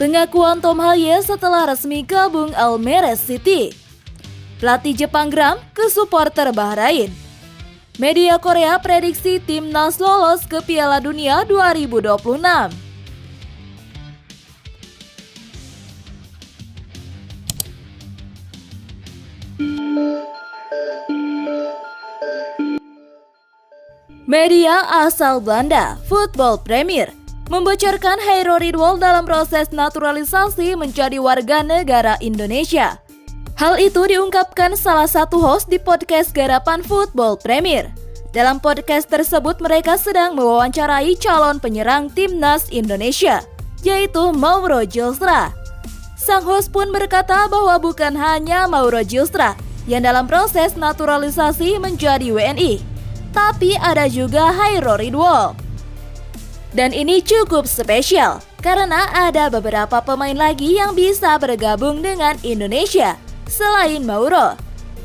Pengakuan Tom Haye setelah resmi gabung Almere City. Pelatih Jepang geram ke supporter Bahrain. Media Korea prediksi timnas lolos ke Piala Dunia 2026. Media asal Belanda, Football Premier, membocorkan Hairo Ridwal dalam proses naturalisasi menjadi warga negara Indonesia. Hal itu diungkapkan salah satu host di podcast garapan Football Premier. Dalam podcast tersebut mereka sedang mewawancarai calon penyerang timnas Indonesia, yaitu Mauro Djilstra. Sang host pun berkata bahwa bukan hanya Mauro Djilstra yang dalam proses naturalisasi menjadi WNI, tapi ada juga Hairo Ridwal. Dan ini cukup spesial karena ada beberapa pemain lagi yang bisa bergabung dengan Indonesia selain Mauro.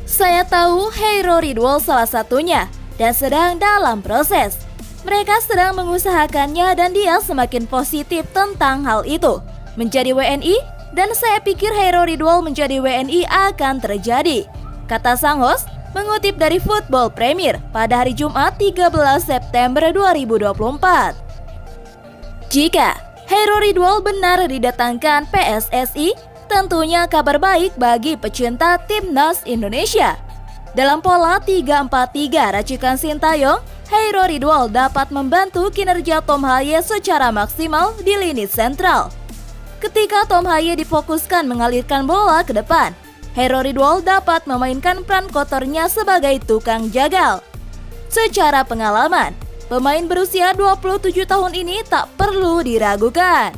Saya tahu Hairo Ridwal salah satunya dan sedang dalam proses. Mereka sedang mengusahakannya dan dia semakin positif tentang hal itu menjadi WNI, dan saya pikir Hairo Ridwal menjadi WNI akan terjadi, kata sang host mengutip dari Football Premier pada hari Jumat 13 September 2024. Jika Hairo Ridwal benar didatangkan PSSI, tentunya kabar baik bagi pecinta timnas Indonesia. Dalam pola 3-4-3 racikan Sintayong, Hairo Ridwal dapat membantu kinerja Tom Haye secara maksimal di lini sentral. Ketika Tom Haye difokuskan mengalirkan bola ke depan, Hairo Ridwal dapat memainkan peran kotornya sebagai tukang jagal. Secara pengalaman, pemain berusia 27 tahun ini tak perlu diragukan.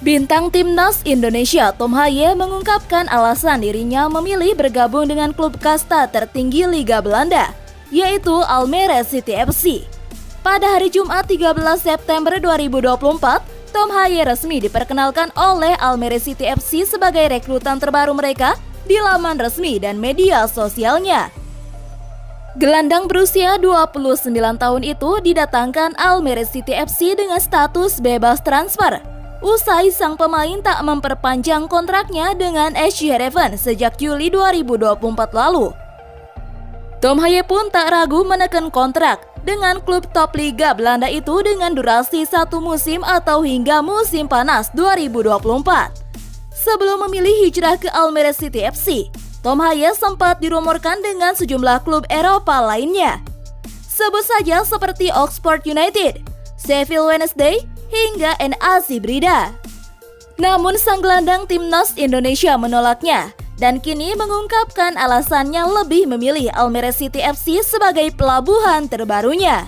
Bintang timnas Indonesia Tom Haye mengungkapkan alasan dirinya memilih bergabung dengan klub kasta tertinggi Liga Belanda, yaitu Almere City FC. Pada hari Jumat 13 September 2024, Tom Haye resmi diperkenalkan oleh Almere City FC sebagai rekrutan terbaru mereka di laman resmi dan media sosialnya. Gelandang berusia 29 tahun itu didatangkan Almere City FC dengan status bebas transfer, usai sang pemain tak memperpanjang kontraknya dengan SC Heerenveen sejak Juli 2024 lalu. Tom Haye pun tak ragu menekan kontrak dengan klub top Liga Belanda itu dengan durasi 1 musim atau hingga musim panas 2024. Sebelum memilih hijrah ke Almere City FC, Tom Haye sempat dirumorkan dengan sejumlah klub Eropa lainnya. Sebut saja seperti Oxford United, Sheffield Wednesday, hingga NAC Breda. Namun sang gelandang timnas Indonesia menolaknya dan kini mengungkapkan alasannya lebih memilih Almere City FC sebagai pelabuhan terbarunya.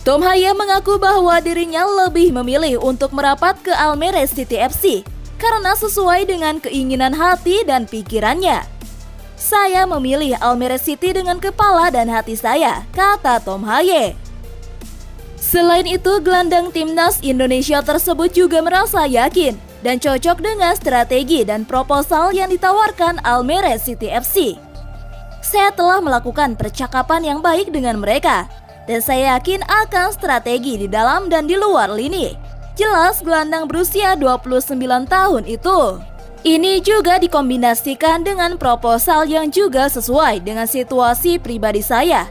Tom Haye mengaku bahwa dirinya lebih memilih untuk merapat ke Almere City FC karena sesuai dengan keinginan hati dan pikirannya. Saya memilih Almere City dengan kepala dan hati saya, kata Tom Haye. Selain itu, gelandang timnas Indonesia tersebut juga merasa yakin dan cocok dengan strategi dan proposal yang ditawarkan Almere City FC. Saya telah melakukan percakapan yang baik dengan mereka, dan saya yakin akan strategi di dalam dan di luar lini. Jelas gelandang berusia 29 tahun itu. Ini juga dikombinasikan dengan proposal yang juga sesuai dengan situasi pribadi saya.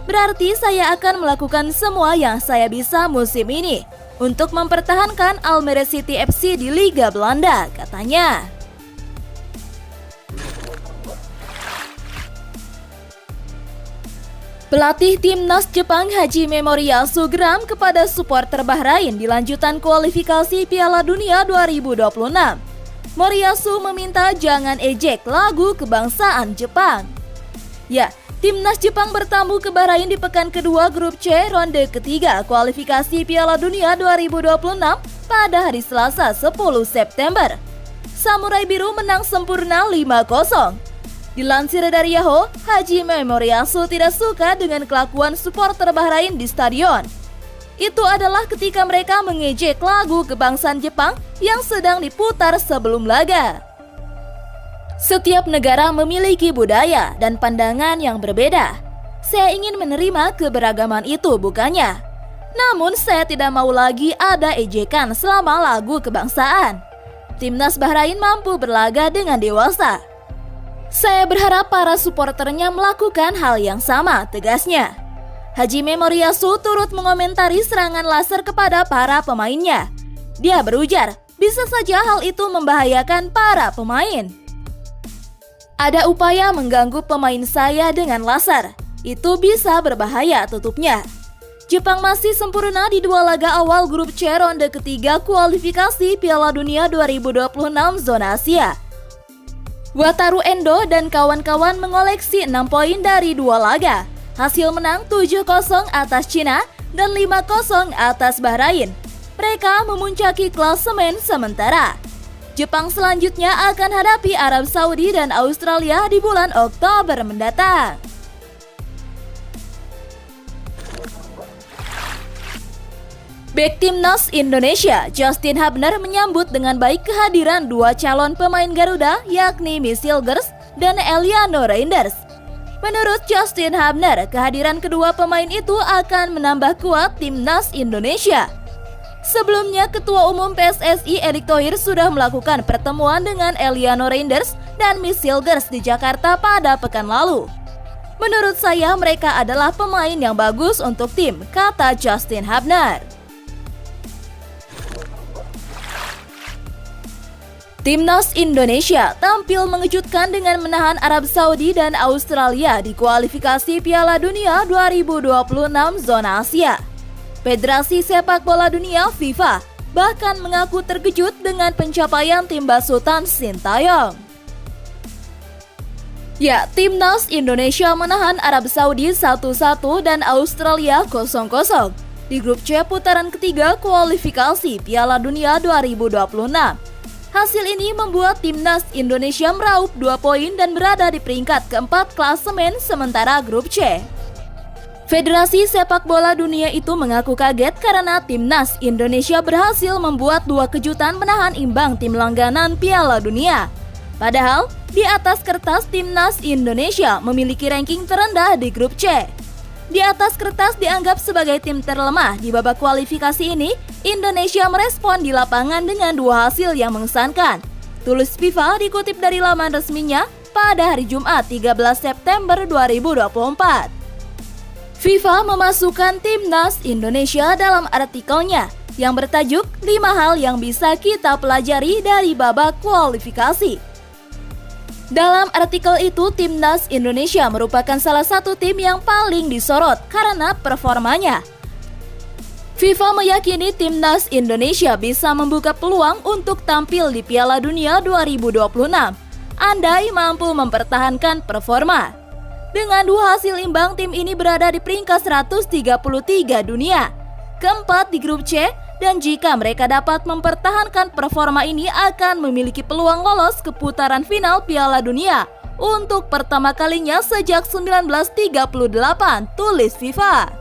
Berarti saya akan melakukan semua yang saya bisa musim ini untuk mempertahankan Almere City FC di Liga Belanda, katanya. Pelatih timnas Jepang Hajime Moriyasu geram kepada supporter Bahrain di lanjutan kualifikasi Piala Dunia 2026. Moriyasu meminta jangan ejek lagu kebangsaan Jepang. Ya, timnas Jepang bertamu ke Bahrain di pekan kedua grup C ronde ketiga kualifikasi Piala Dunia 2026 pada hari Selasa 10 September. Samurai Biru menang sempurna 5-0. Dilansir dari Yahoo, Hajime Moriyasu tidak suka dengan kelakuan supporter Bahrain di stadion. Itu adalah ketika mereka mengejek lagu kebangsaan Jepang yang sedang diputar sebelum laga. Setiap negara memiliki budaya dan pandangan yang berbeda. Saya ingin menerima keberagaman itu, bukannya. Namun saya tidak mau lagi ada ejekan selama lagu kebangsaan. Timnas Bahrain mampu berlaga dengan dewasa. Saya berharap para suporternya melakukan hal yang sama, tegasnya. Hajime Moriyasu turut mengomentari serangan laser kepada para pemainnya. Dia berujar, bisa saja hal itu membahayakan para pemain. Ada upaya mengganggu pemain saya dengan laser. Itu bisa berbahaya, tutupnya. Jepang masih sempurna di 2 laga awal grup C ronde ketiga kualifikasi Piala Dunia 2026 zona Asia. Wataru Endo dan kawan-kawan mengoleksi 6 poin dari 2 laga. Hasil menang 7-0 atas Cina dan 5-0 atas Bahrain. Mereka memuncaki klasemen sementara. Jepang selanjutnya akan hadapi Arab Saudi dan Australia di bulan Oktober mendatang. Bek Timnas Indonesia, Justin Hubner menyambut dengan baik kehadiran 2 calon pemain Garuda yakni Misil Gers dan Eliano Reinders. Menurut Justin Hubner, kehadiran kedua pemain itu akan menambah kuat Timnas Indonesia. Sebelumnya, Ketua Umum PSSI Erick Thohir sudah melakukan pertemuan dengan Eliano Reinders dan Misil Gers di Jakarta pada pekan lalu. Menurut saya, mereka adalah pemain yang bagus untuk tim, kata Justin Hubner. Timnas Indonesia tampil mengejutkan dengan menahan Arab Saudi dan Australia di kualifikasi Piala Dunia 2026 zona Asia. Federasi Sepak Bola Dunia FIFA bahkan mengaku terkejut dengan pencapaian tim basutan Sintayong. Ya, Timnas Indonesia menahan Arab Saudi 1-1 dan Australia 0-0 di grup C putaran ketiga kualifikasi Piala Dunia 2026. Hasil ini membuat Timnas Indonesia meraup 2 poin dan berada di peringkat keempat klasemen sementara grup C. Federasi Sepak Bola Dunia itu mengaku kaget karena Timnas Indonesia berhasil membuat 2 kejutan menahan imbang tim langganan Piala Dunia. Padahal, di atas kertas Timnas Indonesia memiliki ranking terendah di grup C. Di atas kertas dianggap sebagai tim terlemah di babak kualifikasi ini, Indonesia merespon di lapangan dengan 2 hasil yang mengesankan. Tulis FIFA dikutip dari laman resminya pada hari Jumat 13 September 2024. FIFA memasukkan Timnas Indonesia dalam artikelnya yang bertajuk 5 hal yang bisa kita pelajari dari babak kualifikasi. Dalam artikel itu, Timnas Indonesia merupakan salah satu tim yang paling disorot karena performanya. FIFA meyakini Timnas Indonesia bisa membuka peluang untuk tampil di Piala Dunia 2026, andai mampu mempertahankan performa. Dengan 2 hasil imbang, tim ini berada di peringkat 133 dunia, keempat di grup C, dan jika mereka dapat mempertahankan performa ini akan memiliki peluang lolos ke putaran final Piala Dunia untuk pertama kalinya sejak 1938, tulis FIFA.